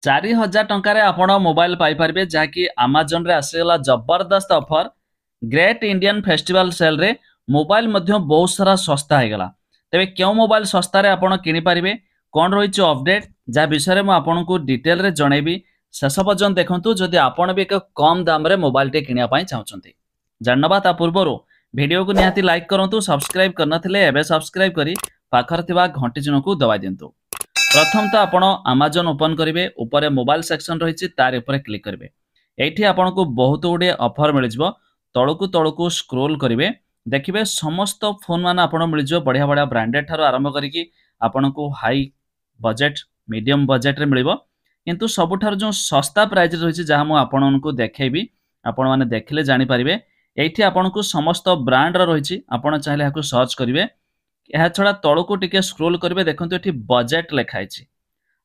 4000 ଟଙ୍କାରେ ଆପଣ ମୋବାଇଲ ପାଇପାରିବେ ଯାହାକି ଆମାଜନ ରେ ଆସିଗଲା ଜବରଦସ୍ତ offer. Great Indian festival sale ରେ ମୋବାଇଲ ମଧ୍ୟ ବହୁତ ସାରା ଶସ୍ତା ହେଇଗଲା। ତେବେ କେଉଁ ମୋବାଇଲ ଶସ୍ତାରେ ଆପଣ କିଣିପାରିବେ, କ'ଣ ରହିଛି ଅପଡେଟ୍, ଯାହା ବିଷୟରେ ମୁଁ ଆପଣଙ୍କୁ ଡିଟେଲରେ ଜଣେଇବି। ଶେଷ ପର୍ଯ୍ୟନ୍ତ ଦେଖନ୍ତୁ ଯଦି ଆପଣ ବି ଏକ କମ୍ ଦାମରେ ମୋବାଇଲଟେ କିଣିବା ପାଇଁ ଚାହୁଁଛନ୍ତି। ଜାଣିନେବା ତା ପୂର୍ବରୁ ଭିଡ଼ିଓକୁ ନିହାତି ଲାଇକ୍ କରନ୍ତୁ। ସବସ୍କ୍ରାଇବ୍ କରିନଥିଲେ ଏବେ ସବସ୍କ୍ରାଇବ୍ କରି ପାଖରେ ଥିବା ଘଣ୍ଟି ଚିହ୍ନକୁ ଦବାଇ ଦିଅନ୍ତୁ। प्रथम तो आपण आमाजन ओपन करेंगे, ऊपर मोबाइल सेक्शन रही तार ऊपर क्लिक करेंगे। ये आपको बहुत गुड़े ऑफर मिल तलकू तलकू स्क्रोल करेंगे, देखिए समस्त फोन मान आप मिल बढ़िया बढ़िया ब्रांडेड ठार आरंभ करके आपन को हाई बजेट मीडियम बजेट रे मिल किंतु सबुठार जो सस्ता प्राइस रही जहाँ मुझे आपको देखी आपण मैंने देखिले जानीपारे। ये आपन को समस्त ब्रांड रही आप चाहिए सर्च करेंगे। यह छड़ा तलकू टिके स्क्रोल करेंगे, देखो ये बजेट लिखाई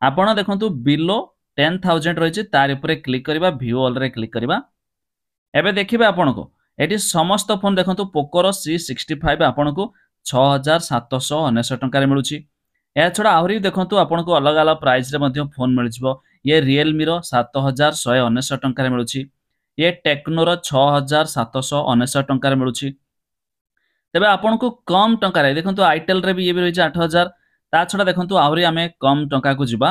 आपड़ देखो बिलो 10,000 रही तार ऊपर क्लिक करवा, व्यू ऑल रे क्लिक करवा। एबे देखिए आपन को ये समस्त फोन देखो पोकोर C65 आपन को 6,799 टंका मिलूँ। यह छड़ा आहरी देखो आपन को अलग अलग प्राइस रे फोन मिल ये रियलमी रो 7,199 टंका मिलूँ, ये टेक्नोर 6,799 टंका मिलूँ। तेबे आपन को कम टंका देखो आईटेल रे भी ये भी रही 8,000। ता छड़ा देखो आहरी आम कम टंका को जीवा,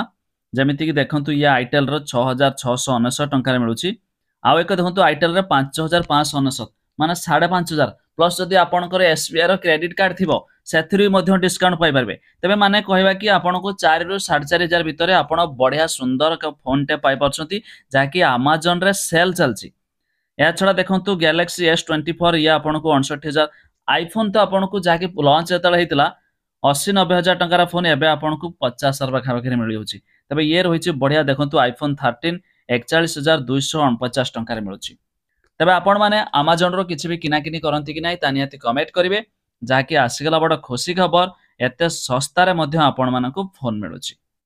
जमीती कि देखो ये आईटेल रो 6,699 टंका मिलूँ। आउ एक देखो आईटेल रे 5,599 माने 5,500 प्लस जदि आपनकर एसबीआई रो क्रेडिट कार्ड थिबो सेथरि मध्य डिस्काउंट पाई परबे। तेबे माने कहबा कि आपन को 4 रु 4,500 भितर आपन बढ़िया सुंदर फोन टे पाई परछंती जाकी अमेज़न रे सेल चलची। या छड़ा देखो गैलेक्सी S24 ये आपन को 59,000। आईफोन तो आपन को जाके लॉन्च जेतले हेतिला 80-90,000 टंकार फोन एबे आपन को 50,000 पाखापाखि मिल जाउची। तबे ये रही बढ़िया देखो आईफोन 13 41,249 टंकार मिलूँ। तेबे आपण माने अमेज़न रो किछि भी किनाकिनी करंती कि नाही ता निहाती कमेंट करिवे, जाकी आसीगला बड़ खुशी खबर एते सस्ता रे मध्य आपण मानकु फोन मिलूची।